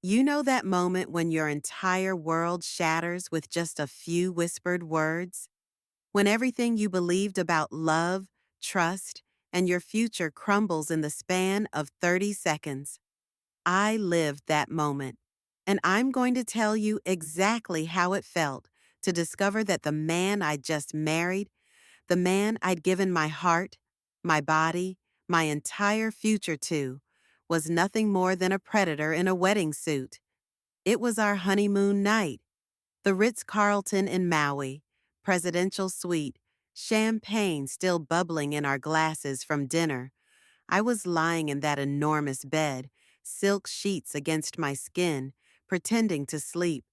You know that moment when your entire world shatters with just a few whispered words? When everything you believed about love, trust, and your future crumbles in the span of 30 seconds. I lived that moment, and I'm going to tell you exactly how it felt to discover that the man I just married, the man I'd given my heart, my body, my entire future to, was nothing more than a predator in a wedding suit. It was our honeymoon night, the Ritz-Carlton in Maui, presidential suite, champagne still bubbling in our glasses from dinner. I was lying in that enormous bed, silk sheets against my skin, pretending to sleep.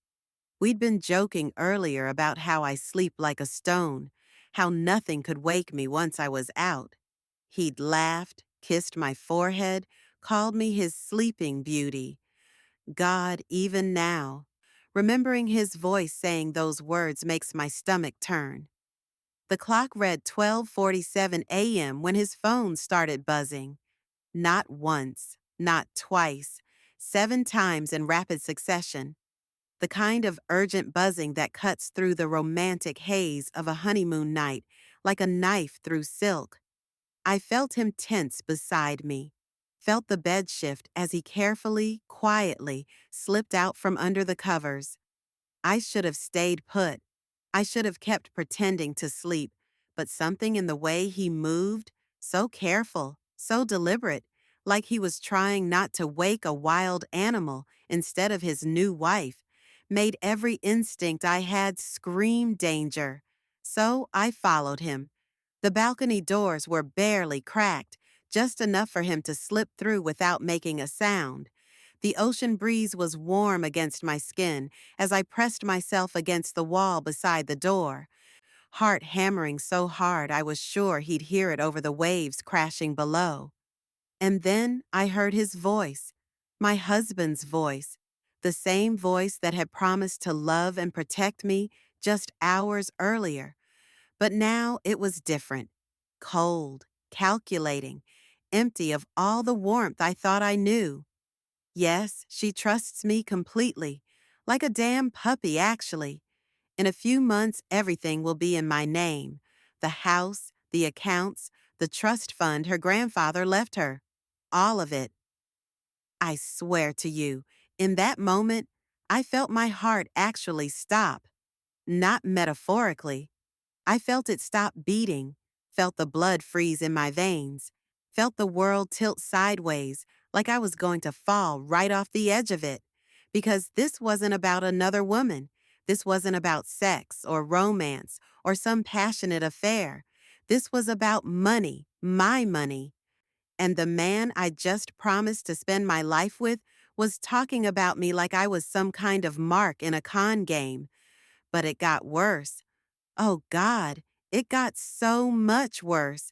We'd been joking earlier about how I sleep like a stone, how nothing could wake me once I was out. He'd laughed, kissed my forehead, called me his sleeping beauty. God, even now, remembering his voice saying those words makes my stomach turn. The clock read 12:47 a.m. when his phone started buzzing. Not once, not twice, 7 times in rapid succession. The kind of urgent buzzing that cuts through the romantic haze of a honeymoon night like a knife through silk. I felt him tense beside me, felt the bed shift as he carefully, quietly slipped out from under the covers. I should have stayed put. I should have kept pretending to sleep, but something in the way he moved, so careful, so deliberate, like he was trying not to wake a wild animal instead of his new wife, made every instinct I had scream danger. So I followed him. The balcony doors were barely cracked, just enough for him to slip through without making a sound. The ocean breeze was warm against my skin as I pressed myself against the wall beside the door, heart hammering so hard I was sure he'd hear it over the waves crashing below. And then I heard his voice, my husband's voice, the same voice that had promised to love and protect me just hours earlier. But now it was different, cold, calculating, empty of all the warmth I thought I knew. Yes, she trusts me completely, like a damn puppy, actually. In a few months, everything will be in my name. The house, the accounts, the trust fund her grandfather left her. All of it. I swear to you, in that moment, I felt my heart actually stop. Not metaphorically. I felt it stop beating, felt the blood freeze in my veins, felt the world tilt sideways like I was going to fall right off the edge of it. Because this wasn't about another woman. This wasn't about sex or romance or some passionate affair. This was about money, my money. And the man I just promised to spend my life with was talking about me like I was some kind of mark in a con game. But it got worse. Oh God, it got so much worse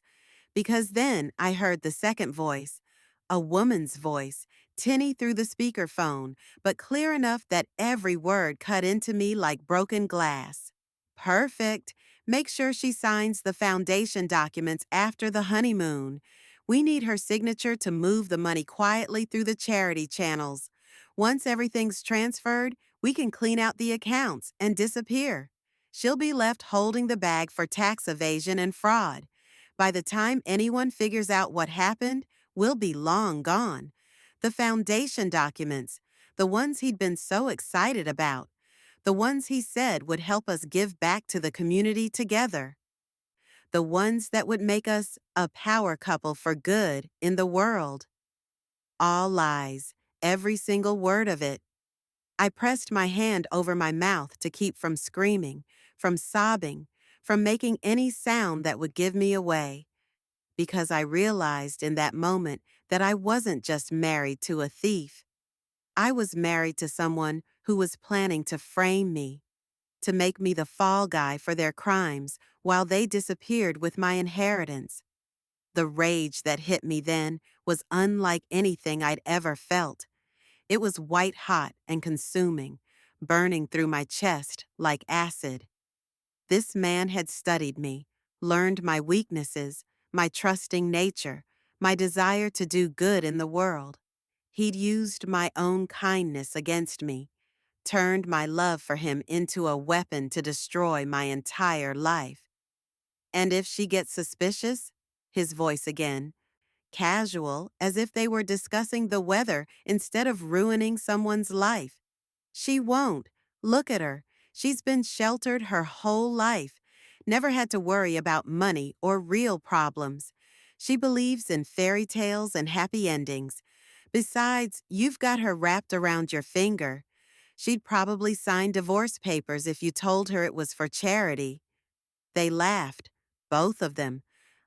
because then I heard the second voice, a woman's voice, tinny through the speakerphone, but clear enough that every word cut into me like broken glass. Perfect. Make sure she signs the foundation documents after the honeymoon. We need her signature to move the money quietly through the charity channels. Once everything's transferred, we can clean out the accounts and disappear. She'll be left holding the bag for tax evasion and fraud. By the time anyone figures out what happened, we'll be long gone. The foundation documents, the ones he'd been so excited about, the ones he said would help us give back to the community together, the ones that would make us a power couple for good in the world. All lies, every single word of it. I pressed my hand over my mouth to keep from screaming, from sobbing, from making any sound that would give me away, because I realized in that moment that I wasn't just married to a thief. I was married to someone who was planning to frame me, to make me the fall guy for their crimes while they disappeared with my inheritance. The rage that hit me then was unlike anything I'd ever felt. It was white hot and consuming, burning through my chest like acid. This man had studied me, learned my weaknesses, my trusting nature, my desire to do good in the world. He'd used my own kindness against me, turned my love for him into a weapon to destroy my entire life. And if she gets suspicious, his voice again, casual, as if they were discussing the weather instead of ruining someone's life. She won't. Look at her. She's been sheltered her whole life, never had to worry about money or real problems. She believes in fairy tales and happy endings. Besides, you've got her wrapped around your finger. She'd probably sign divorce papers if you told her it was for charity. They laughed, both of them,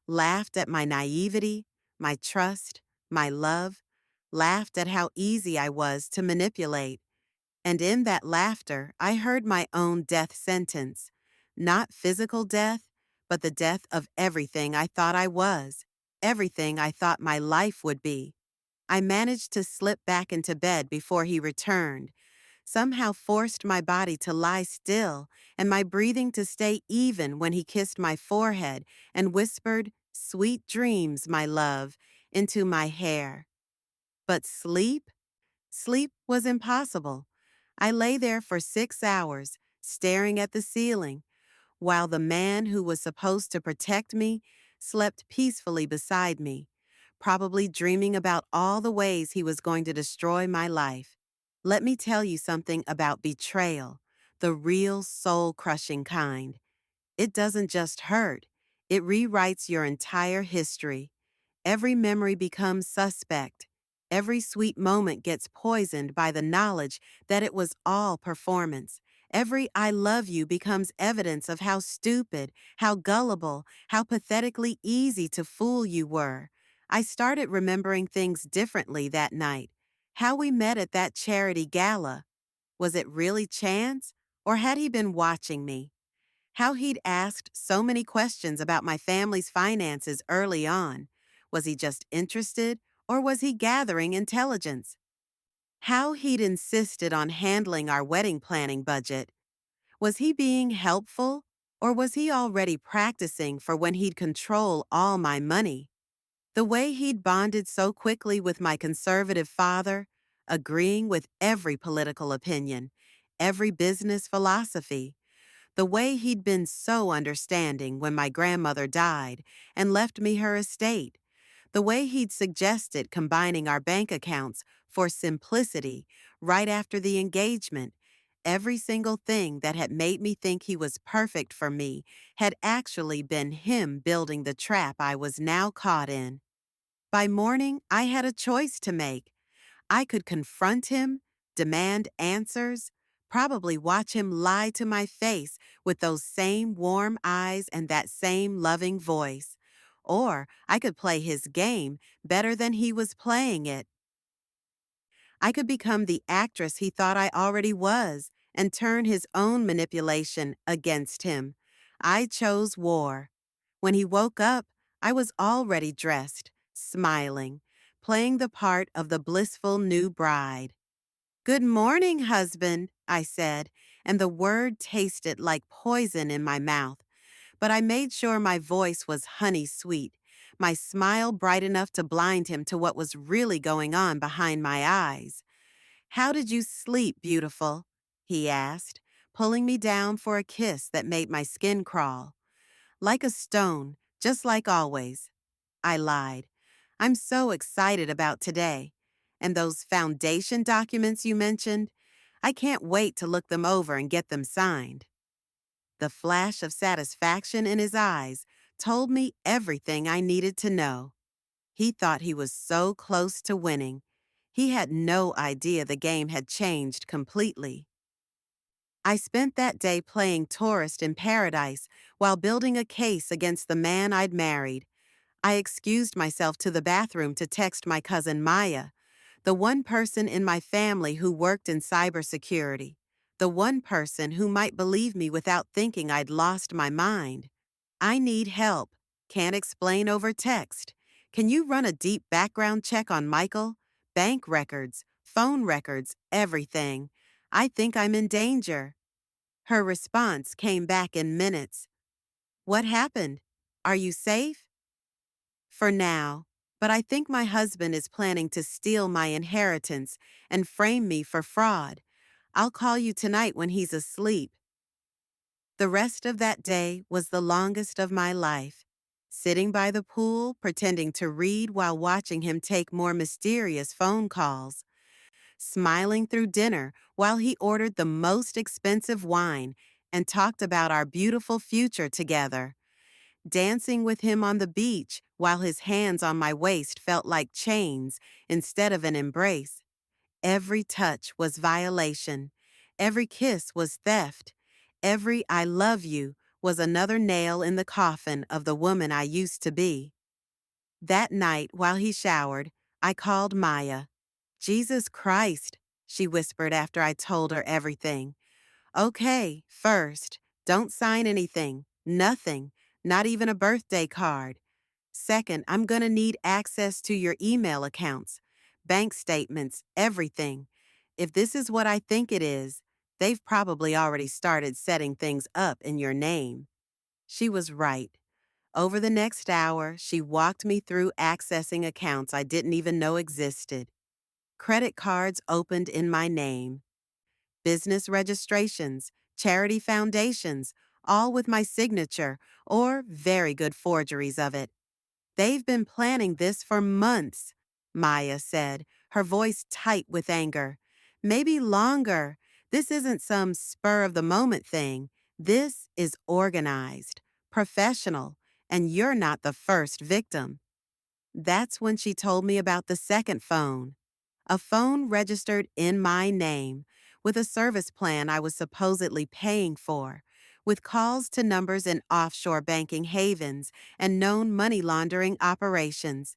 laughed at my naivety, my trust, my love, laughed at how easy I was to manipulate. And in that laughter, I heard my own death sentence. Not physical death, but the death of everything I thought I was, everything I thought my life would be. I managed to slip back into bed before he returned, somehow forced my body to lie still and my breathing to stay even when he kissed my forehead and whispered, "Sweet dreams, my love," into my hair. But sleep? Sleep was impossible. I lay there for 6 hours, staring at the ceiling, while the man who was supposed to protect me slept peacefully beside me, probably dreaming about all the ways he was going to destroy my life. Let me tell you something about betrayal, the real soul-crushing kind. It doesn't just hurt, it rewrites your entire history. Every memory becomes suspect. Every sweet moment gets poisoned by the knowledge that it was all performance. Every I love you becomes evidence of how stupid, how gullible, how pathetically easy to fool you were. I started remembering things differently that night. How we met at that charity gala. Was it really chance? Or had he been watching me? How he'd asked so many questions about my family's finances early on. Was he just interested, or was he gathering intelligence? How he'd insisted on handling our wedding planning budget. Was he being helpful, or was he already practicing for when he'd control all my money? The way he'd bonded so quickly with my conservative father, agreeing with every political opinion, every business philosophy. The way he'd been so understanding when my grandmother died and left me her estate. The way he'd suggested combining our bank accounts for simplicity right after the engagement. Every single thing that had made me think he was perfect for me had actually been him building the trap I was now caught in. By morning, I had a choice to make. I could confront him, demand answers, probably watch him lie to my face with those same warm eyes and that same loving voice. Or I could play his game better than he was playing it. I could become the actress he thought I already was and turn his own manipulation against him. I chose war. When he woke up, I was already dressed, smiling, playing the part of the blissful new bride. "Good morning, husband," I said, and the word tasted like poison in my mouth. But I made sure my voice was honey sweet, my smile bright enough to blind him to what was really going on behind my eyes. "How did you sleep, beautiful?" he asked, pulling me down for a kiss that made my skin crawl. "Like a stone, just like always." I lied. "I'm so excited about today. And those foundation documents you mentioned, I can't wait to look them over and get them signed." The flash of satisfaction in his eyes told me everything I needed to know. He thought he was so close to winning. He had no idea the game had changed completely. I spent that day playing tourist in paradise while building a case against the man I'd married. I excused myself to the bathroom to text my cousin Maya, the one person in my family who worked in cybersecurity, the one person who might believe me without thinking I'd lost my mind. "I need help. Can't explain over text. Can you run a deep background check on Michael? Bank records, phone records, everything. I think I'm in danger." Her response came back in minutes. "What happened? Are you safe?" "For now. but I think my husband is planning to steal my inheritance and frame me for fraud. I'll call you tonight when he's asleep. The rest of that day was the longest of my life, sitting by the pool, pretending to read while watching him take more mysterious phone calls, smiling through dinner while he ordered the most expensive wine and talked about our beautiful future together, dancing with him on the beach while his hands on my waist felt like chains instead of an embrace. Every touch was violation. Every kiss was theft. Every I love you was another nail in the coffin of the woman I used to be. That night, while he showered, I called Maya. Jesus Christ, she whispered after I told her everything. Okay, first, don't sign anything, nothing, not even a birthday card. Second, I'm going to need access to your email accounts, bank statements, everything. If this is what I think it is, they've probably already started setting things up in your name. She was right. Over the next hour, she walked me through accessing accounts I didn't even know existed. Credit cards opened in my name, business registrations, charity foundations, all with my signature or very good forgeries of it. They've been planning this for months, Maya said, her voice tight with anger. Maybe longer. This isn't some spur of the moment thing. This is organized, professional, and you're not the first victim. That's when she told me about the second phone. A phone registered in my name, with a service plan I was supposedly paying for, with calls to numbers in offshore banking havens and known money laundering operations.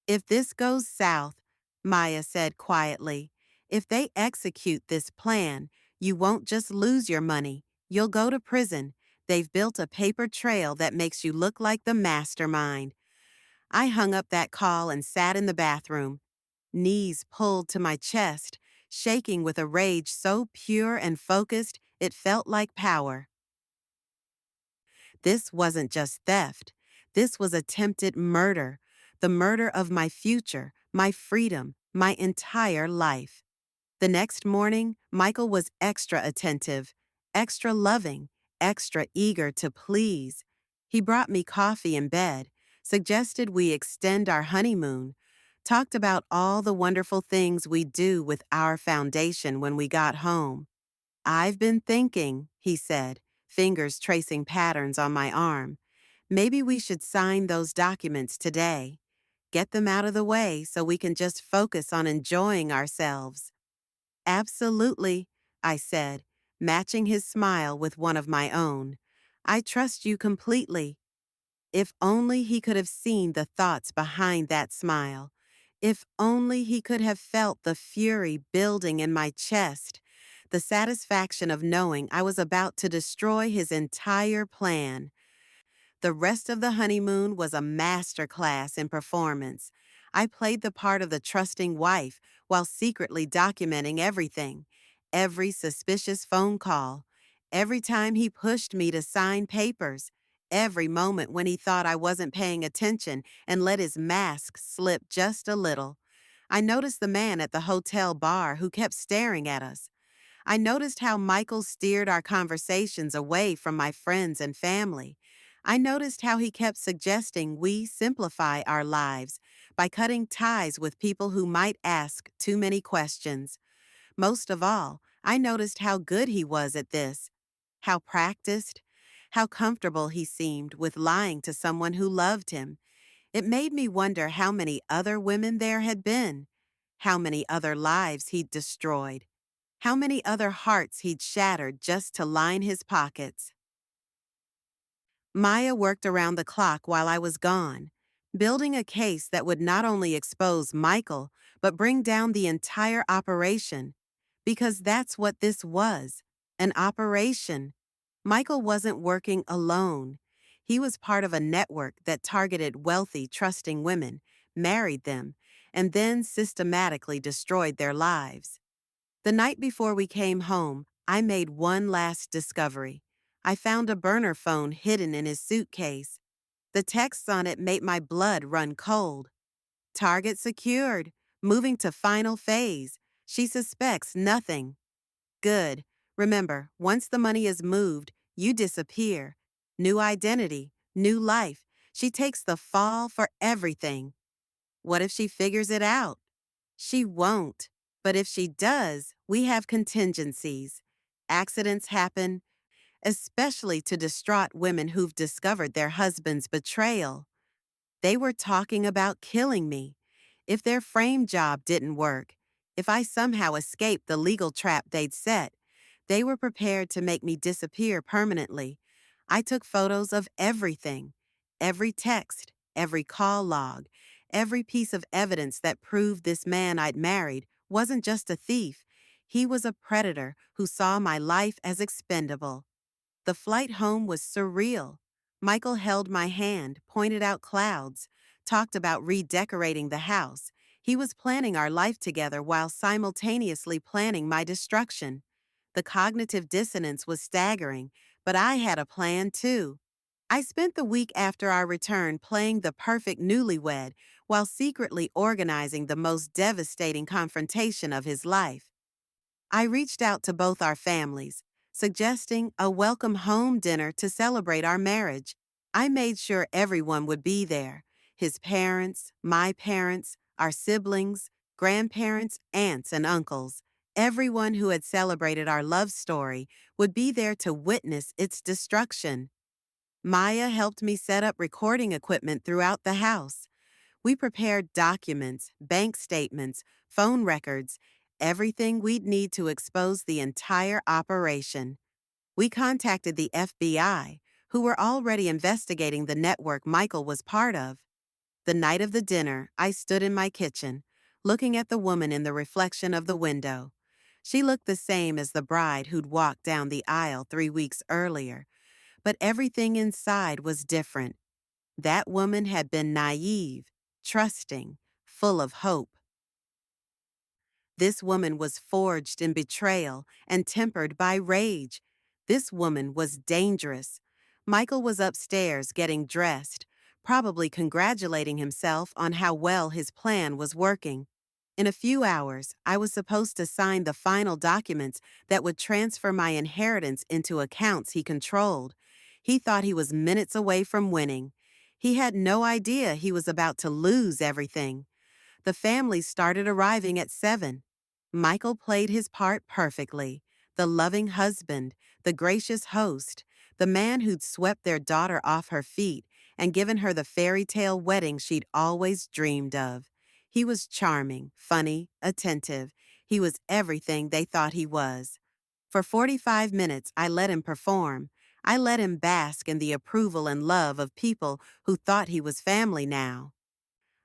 If this goes south, Maya said quietly, if they execute this plan, you won't just lose your money, you'll go to prison. They've built a paper trail that makes you look like the mastermind. I hung up that call and sat in the bathroom, knees pulled to my chest, shaking with a rage so pure and focused it felt like power. This wasn't just theft. This was attempted murder, the murder of my future, my freedom, my entire life. The next morning, Michael was extra attentive, extra loving, extra eager to please. He brought me coffee in bed, suggested we extend our honeymoon, talked about all the wonderful things we do with our foundation when we got home. I've been thinking, he said, fingers tracing patterns on my arm. Maybe we should sign those documents today. Get them out of the way so we can just focus on enjoying ourselves. Absolutely, I said, matching his smile with one of my own. I trust you completely. If only he could have seen the thoughts behind that smile. If only he could have felt the fury building in my chest, the satisfaction of knowing I was about to destroy his entire plan. The rest of the honeymoon was a master class in performance. I played the part of the trusting wife while secretly documenting everything, every suspicious phone call, every time he pushed me to sign papers, every moment when he thought I wasn't paying attention and let his mask slip just a little. I noticed the man at the hotel bar who kept staring at us. I noticed how Michael steered our conversations away from my friends and family. I noticed how he kept suggesting we simplify our lives by cutting ties with people who might ask too many questions. Most of all, I noticed how good he was at this, how practiced, how comfortable he seemed with lying to someone who loved him. It made me wonder how many other women there had been, how many other lives he'd destroyed, how many other hearts he'd shattered just to line his pockets. Maya worked around the clock while I was gone, building a case that would not only expose Michael, but bring down the entire operation. Because that's what this was, an operation. Michael wasn't working alone. He was part of a network that targeted wealthy, trusting women, married them, and then systematically destroyed their lives. The night before we came home, I made one last discovery. I found a burner phone hidden in his suitcase. The texts on it made my blood run cold. Target secured. Moving to final phase. She suspects nothing. Good. Remember, once the money is moved, you disappear. New identity, new life. She takes the fall for everything. What if she figures it out? She won't. But if she does, we have contingencies. Accidents happen, especially to distraught women who've discovered their husband's betrayal. They were talking about killing me. If their frame job didn't work, if I somehow escaped the legal trap they'd set, they were prepared to make me disappear permanently. I took photos of everything, every text, every call log, every piece of evidence that proved this man I'd married wasn't just a thief. He was a predator who saw my life as expendable. The flight home was surreal. Michael held my hand, pointed out clouds, talked about redecorating the house. He was planning our life together while simultaneously planning my destruction. The cognitive dissonance was staggering, but I had a plan too. I spent the week after our return playing the perfect newlywed while secretly organizing the most devastating confrontation of his life. I reached out to both our families, suggesting a welcome home dinner to celebrate our marriage. I made sure everyone would be there: his parents, my parents, our siblings, grandparents, aunts, and uncles. Everyone who had celebrated our love story would be there to witness its destruction. Maya helped me set up recording equipment throughout the house. We prepared documents, bank statements, phone records, everything we'd need to expose the entire operation. We contacted the FBI, who were already investigating the network Michael was part of. The night of the dinner, I stood in my kitchen, looking at the woman in the reflection of the window. She looked the same as the bride who'd walked down the aisle 3 weeks earlier, but everything inside was different. That woman had been naive, trusting, full of hope. This woman was forged in betrayal and tempered by rage. This woman was dangerous. Michael was upstairs getting dressed, probably congratulating himself on how well his plan was working. In a few hours, I was supposed to sign the final documents that would transfer my inheritance into accounts he controlled. He thought he was minutes away from winning. He had no idea he was about to lose everything. The family started arriving at 7. Michael played his part perfectly: the loving husband, the gracious host, the man who'd swept their daughter off her feet and given her the fairy tale wedding she'd always dreamed of. He was charming, funny, attentive. He was everything they thought he was. For 45 minutes, I let him perform. I let him bask in the approval and love of people who thought he was family now.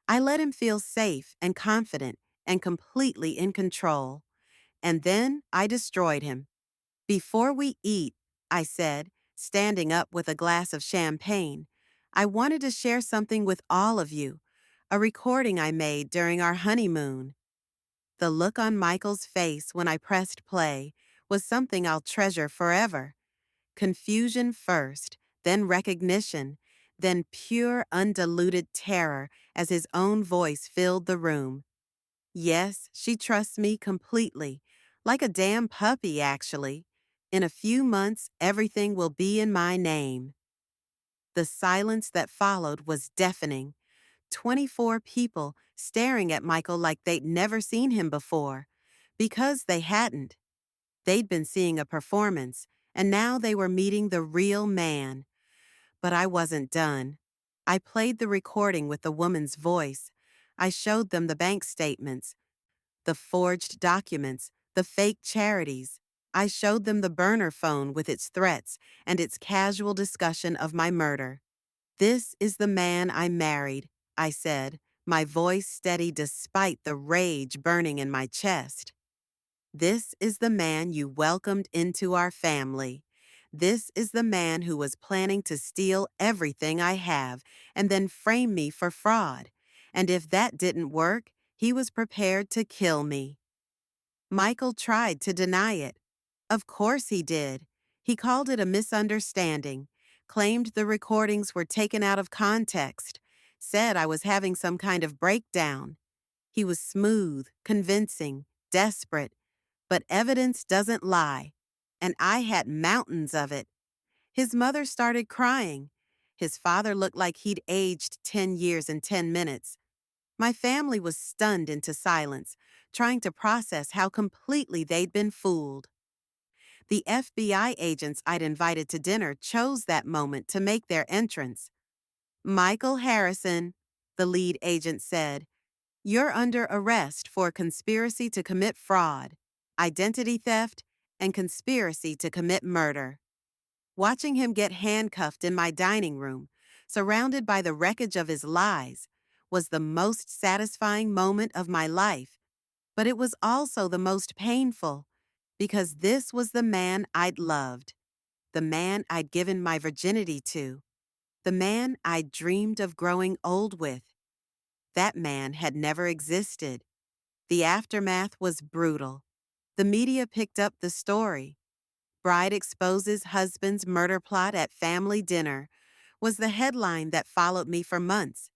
I let him feel safe and confident and completely in control. And then I destroyed him. "Before we eat," I said, standing up with a glass of champagne, "I wanted to share something with all of you, a recording I made during our honeymoon." The look on Michael's face when I pressed play was something I'll treasure forever. Confusion first, then recognition, then pure, undiluted terror as his own voice filled the room. Yes, she trusts me completely, like a damn puppy, actually. In a few months, everything will be in my name. The silence that followed was deafening. 24 people staring at Michael like they'd never seen him before. Because they hadn't. They'd been seeing a performance, and now they were meeting the real man. But I wasn't done. I played the recording with the woman's voice. I showed them the bank statements, the forged documents, the fake charities. I showed them the burner phone with its threats and its casual discussion of my murder. "This is the man I married," I said, my voice steady despite the rage burning in my chest. "This is the man you welcomed into our family. This is the man who was planning to steal everything I have and then frame me for fraud. And if that didn't work, he was prepared to kill me." Michael tried to deny it. Of course he did. He called it a misunderstanding, claimed the recordings were taken out of context, said I was having some kind of breakdown. He was smooth, convincing, desperate, but evidence doesn't lie. And I had mountains of it. His mother started crying. His father looked like he'd aged 10 years in 10 minutes. My family was stunned into silence, trying to process how completely they'd been fooled. The FBI agents I'd invited to dinner chose that moment to make their entrance. "Michael Harrison," the lead agent said, "you're under arrest for conspiracy to commit fraud, identity theft, and conspiracy to commit murder." Watching him get handcuffed in my dining room, surrounded by the wreckage of his lies, was the most satisfying moment of my life, but it was also the most painful, because this was the man I'd loved, the man I'd given my virginity to, the man I'd dreamed of growing old with. That man had never existed. The aftermath was brutal. The media picked up the story. "Bride exposes husband's murder plot at family dinner" was the headline that followed me for months.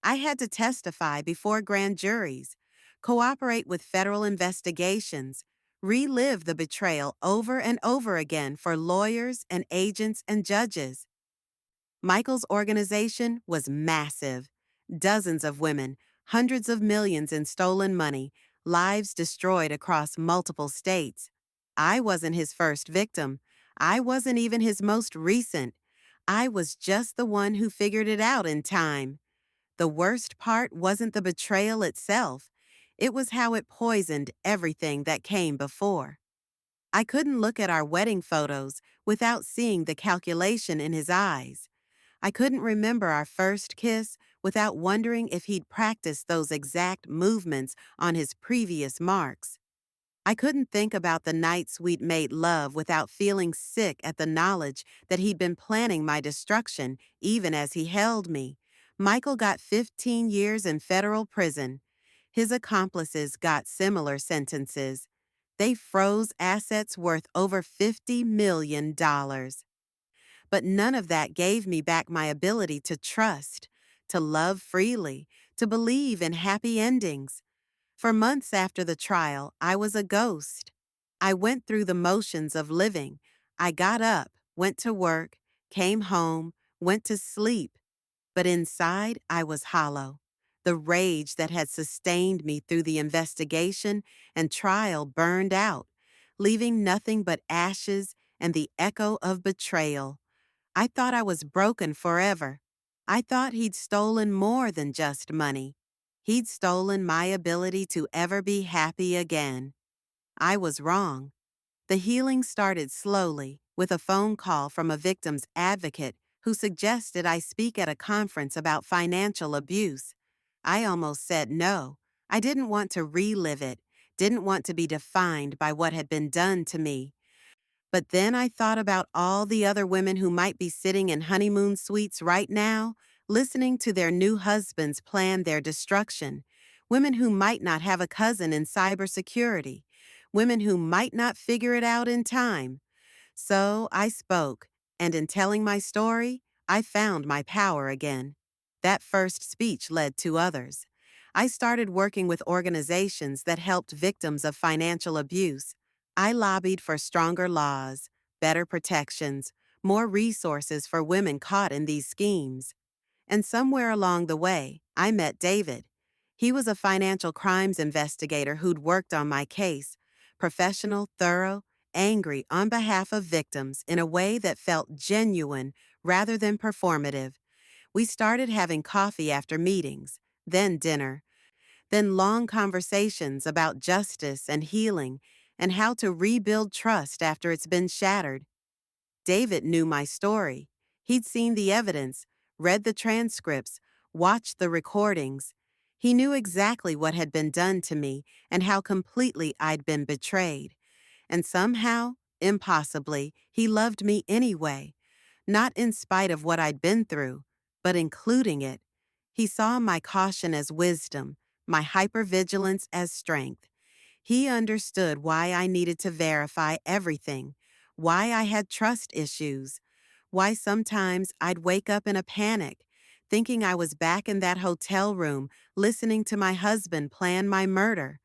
I had to testify before grand juries, cooperate with federal investigations, relive the betrayal over and over again for lawyers and agents and judges. Michael's organization was massive. Dozens of women, hundreds of millions in stolen money, lives destroyed across multiple states. I wasn't his first victim. I wasn't even his most recent. I was just the one who figured it out in time. The worst part wasn't the betrayal itself. It was how it poisoned everything that came before. I couldn't look at our wedding photos without seeing the calculation in his eyes. I couldn't remember our first kiss without wondering if he'd practiced those exact movements on his previous marks. I couldn't think about the nights we'd made love without feeling sick at the knowledge that he'd been planning my destruction even as he held me. Michael got 15 years in federal prison. His accomplices got similar sentences. They froze assets worth over $50 million. But none of that gave me back my ability to trust, to love freely, to believe in happy endings. For months after the trial, I was a ghost. I went through the motions of living. I got up, went to work, came home, went to sleep. But inside, I was hollow. The rage that had sustained me through the investigation and trial burned out, leaving nothing but ashes and the echo of betrayal. I thought I was broken forever. I thought he'd stolen more than just money. He'd stolen my ability to ever be happy again. I was wrong. The healing started slowly, with a phone call from a victim's advocate who suggested I speak at a conference about financial abuse. I almost said no. I didn't want to relive it, didn't want to be defined by what had been done to me. But then I thought about all the other women who might be sitting in honeymoon suites right now, listening to their new husbands plan their destruction. Women who might not have a cousin in cybersecurity. Women who might not figure it out in time. So I spoke, and in telling my story, I found my power again. That first speech led to others. I started working with organizations that helped victims of financial abuse. I lobbied for stronger laws, better protections, more resources for women caught in these schemes. And somewhere along the way, I met David. He was a financial crimes investigator who'd worked on my case, professional, thorough, angry on behalf of victims in a way that felt genuine rather than performative. We started having coffee after meetings, then dinner, then long conversations about justice and healing and how to rebuild trust after it's been shattered. David knew my story. He'd seen the evidence, read the transcripts, watched the recordings. He knew exactly what had been done to me and how completely I'd been betrayed. And somehow, impossibly, he loved me anyway, not in spite of what I'd been through, but including it. He saw my caution as wisdom, my hypervigilance as strength. He understood why I needed to verify everything, why I had trust issues, why sometimes I'd wake up in a panic, thinking I was back in that hotel room, listening to my husband plan my murder.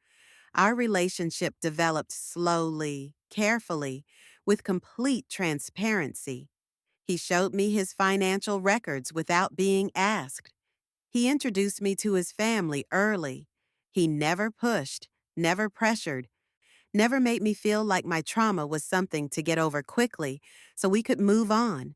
Our relationship developed slowly, carefully, with complete transparency. He showed me his financial records without being asked. He introduced me to his family early. He never pushed, never pressured, never made me feel like my trauma was something to get over quickly so we could move on.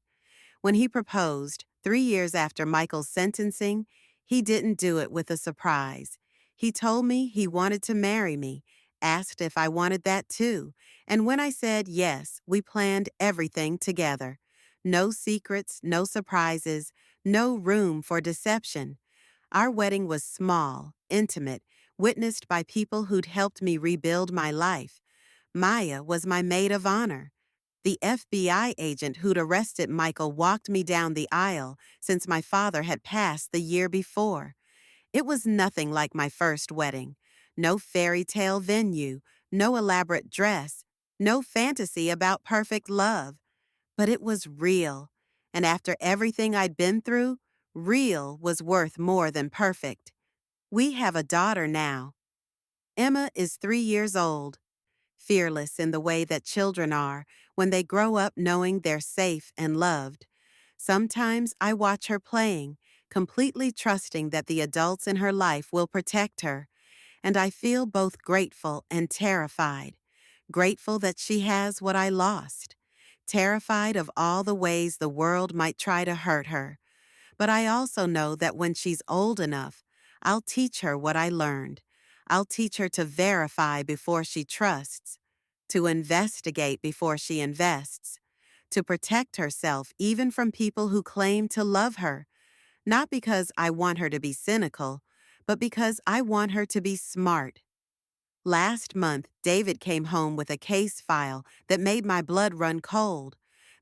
When he proposed, 3 years after Michael's sentencing, he didn't do it with a surprise. He told me he wanted to marry me, asked if I wanted that too, and when I said yes, we planned everything together. No secrets, no surprises, no room for deception. Our wedding was small, intimate, witnessed by people who'd helped me rebuild my life. Maya was my maid of honor. The FBI agent who'd arrested Michael walked me down the aisle since my father had passed the year before. It was nothing like my first wedding. No fairy tale venue, no elaborate dress, no fantasy about perfect love. But it was real. And after everything I'd been through, real was worth more than perfect. We have a daughter now. Emma is 3 years old, fearless in the way that children are when they grow up knowing they're safe and loved. Sometimes I watch her playing, completely trusting that the adults in her life will protect her, and I feel both grateful and terrified. Grateful that she has what I lost. Terrified of all the ways the world might try to hurt her. But I also know that when she's old enough, I'll teach her what I learned. I'll teach her to verify before she trusts, to investigate before she invests, to protect herself even from people who claim to love her, not because I want her to be cynical, but because I want her to be smart. Last month, David came home with a case file that made my blood run cold.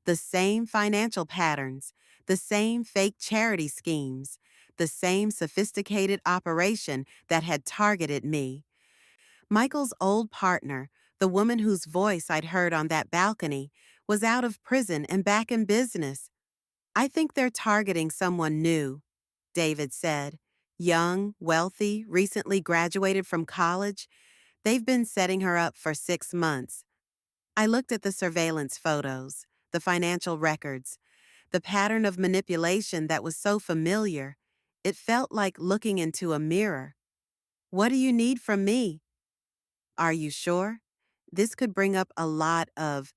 The same financial patterns, the same fake charity schemes, the same sophisticated operation that had targeted me. Michael's old partner, the woman whose voice I'd heard on that balcony, was out of prison and back in business. I think they're targeting someone new, David said. Young, wealthy, recently graduated from college. They've been setting her up for 6 months. I looked at the surveillance photos, the financial records, the pattern of manipulation that was so familiar. It felt like looking into a mirror. What do you need from me? Are you sure? This could bring up a lot of,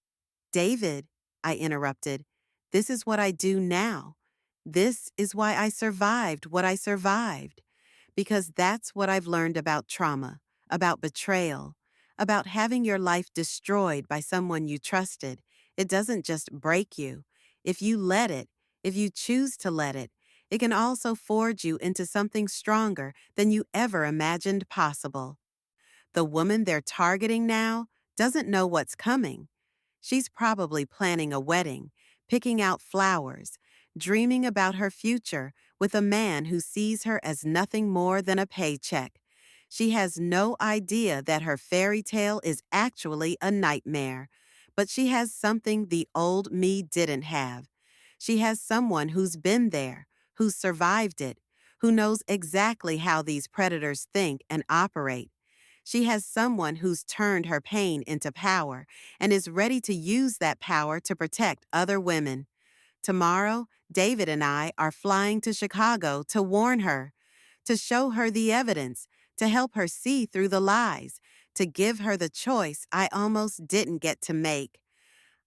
David, I interrupted. This is what I do now. This is why I survived what I survived. Because that's what I've learned about trauma, about betrayal, about having your life destroyed by someone you trusted. It doesn't just break you. If you let it, if you choose to let it can also forge you into something stronger than you ever imagined possible. The woman they're targeting now doesn't know what's coming. She's probably planning a wedding, picking out flowers, dreaming about her future with a man who sees her as nothing more than a paycheck. She has no idea that her fairy tale is actually a nightmare, but she has something the old me didn't have. She has someone who's been there, who's survived it, who knows exactly how these predators think and operate. She has someone who's turned her pain into power and is ready to use that power to protect other women. Tomorrow, David and I are flying to Chicago to warn her, to show her the evidence, to help her see through the lies, to give her the choice I almost didn't get to make.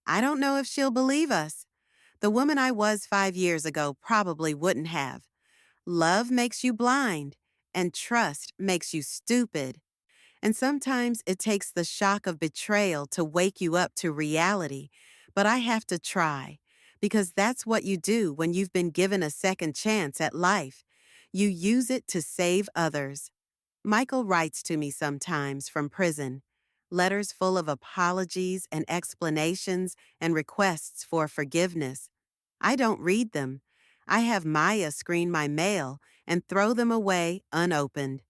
I don't know if she'll believe us. The woman I was 5 years ago probably wouldn't have. Love makes you blind, and trust makes you stupid. And sometimes it takes the shock of betrayal to wake you up to reality. But I have to try, because that's what you do when you've been given a second chance at life. You use it to save others. Michael writes to me sometimes from prison, letters full of apologies and explanations and requests for forgiveness. I don't read them. I have Maya screen my mail and throw them away unopened.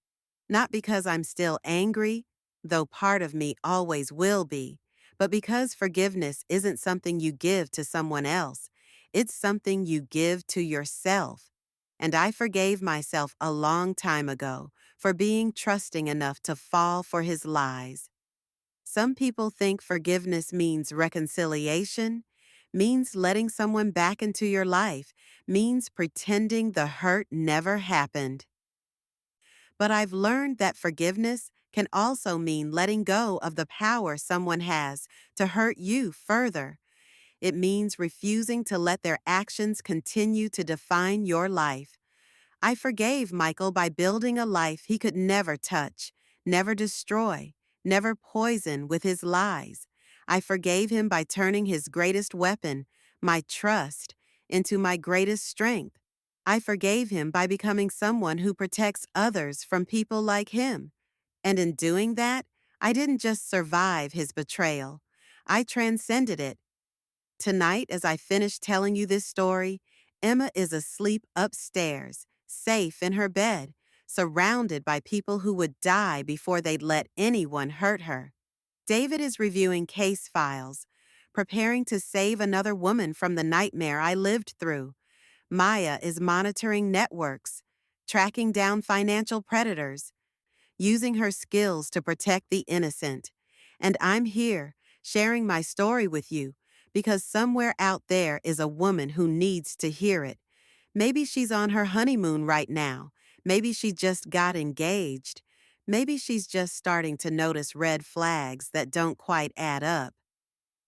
Not because I'm still angry, though part of me always will be, but because forgiveness isn't something you give to someone else. It's something you give to yourself. And I forgave myself a long time ago for being trusting enough to fall for his lies. Some people think forgiveness means reconciliation, means letting someone back into your life, means pretending the hurt never happened. But I've learned that forgiveness can also mean letting go of the power someone has to hurt you further. It means refusing to let their actions continue to define your life. I forgave Michael by building a life he could never touch, never destroy, never poison with his lies. I forgave him by turning his greatest weapon, my trust, into my greatest strength. I forgave him by becoming someone who protects others from people like him. And in doing that, I didn't just survive his betrayal. I transcended it. Tonight, as I finish telling you this story, Emma is asleep upstairs, safe in her bed, surrounded by people who would die before they'd let anyone hurt her. David is reviewing case files, preparing to save another woman from the nightmare I lived through. Maya is monitoring networks, tracking down financial predators, using her skills to protect the innocent. And I'm here, sharing my story with you, because somewhere out there is a woman who needs to hear it. Maybe she's on her honeymoon right now. Maybe she just got engaged. Maybe she's just starting to notice red flags that don't quite add up.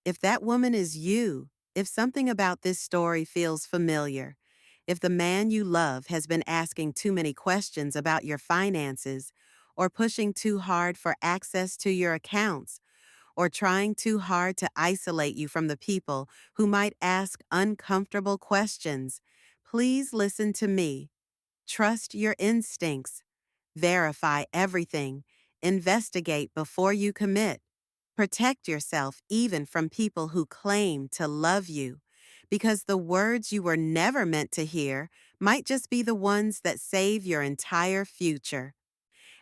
If that woman is you, if something about this story feels familiar, if the man you love has been asking too many questions about your finances, or pushing too hard for access to your accounts, or trying too hard to isolate you from the people who might ask uncomfortable questions, please listen to me. Trust your instincts. Verify everything. Investigate before you commit. Protect yourself even from people who claim to love you, because the words you were never meant to hear might just be the ones that save your entire future.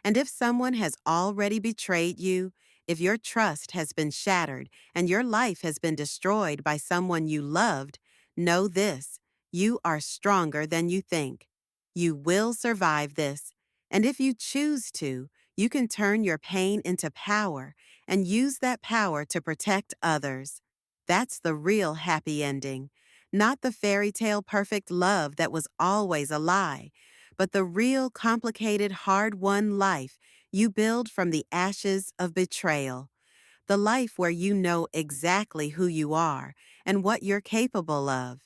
And if someone has already betrayed you, if your trust has been shattered and your life has been destroyed by someone you loved, know this: you are stronger than you think. You will survive this. And if you choose to, you can turn your pain into power and use that power to protect others. That's the real happy ending, not the fairy tale perfect love that was always a lie, but the real complicated, hard-won life you build from the ashes of betrayal. The life where you know exactly who you are and what you're capable of.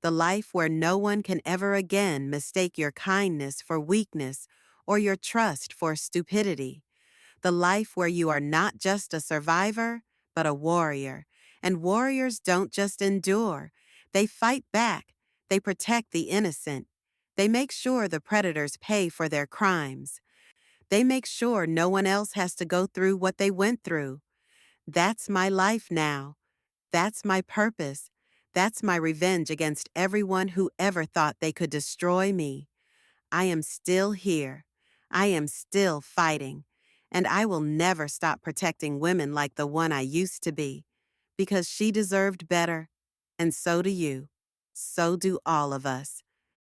The life where no one can ever again mistake your kindness for weakness or your trust for stupidity. The life where you are not just a survivor, but a warrior. And warriors don't just endure. They fight back. They protect the innocent. They make sure the predators pay for their crimes. They make sure no one else has to go through what they went through. That's my life now. That's my purpose. That's my revenge against everyone who ever thought they could destroy me. I am still here. I am still fighting. And I will never stop protecting women like the one I used to be, because she deserved better. And so do you. So do all of us.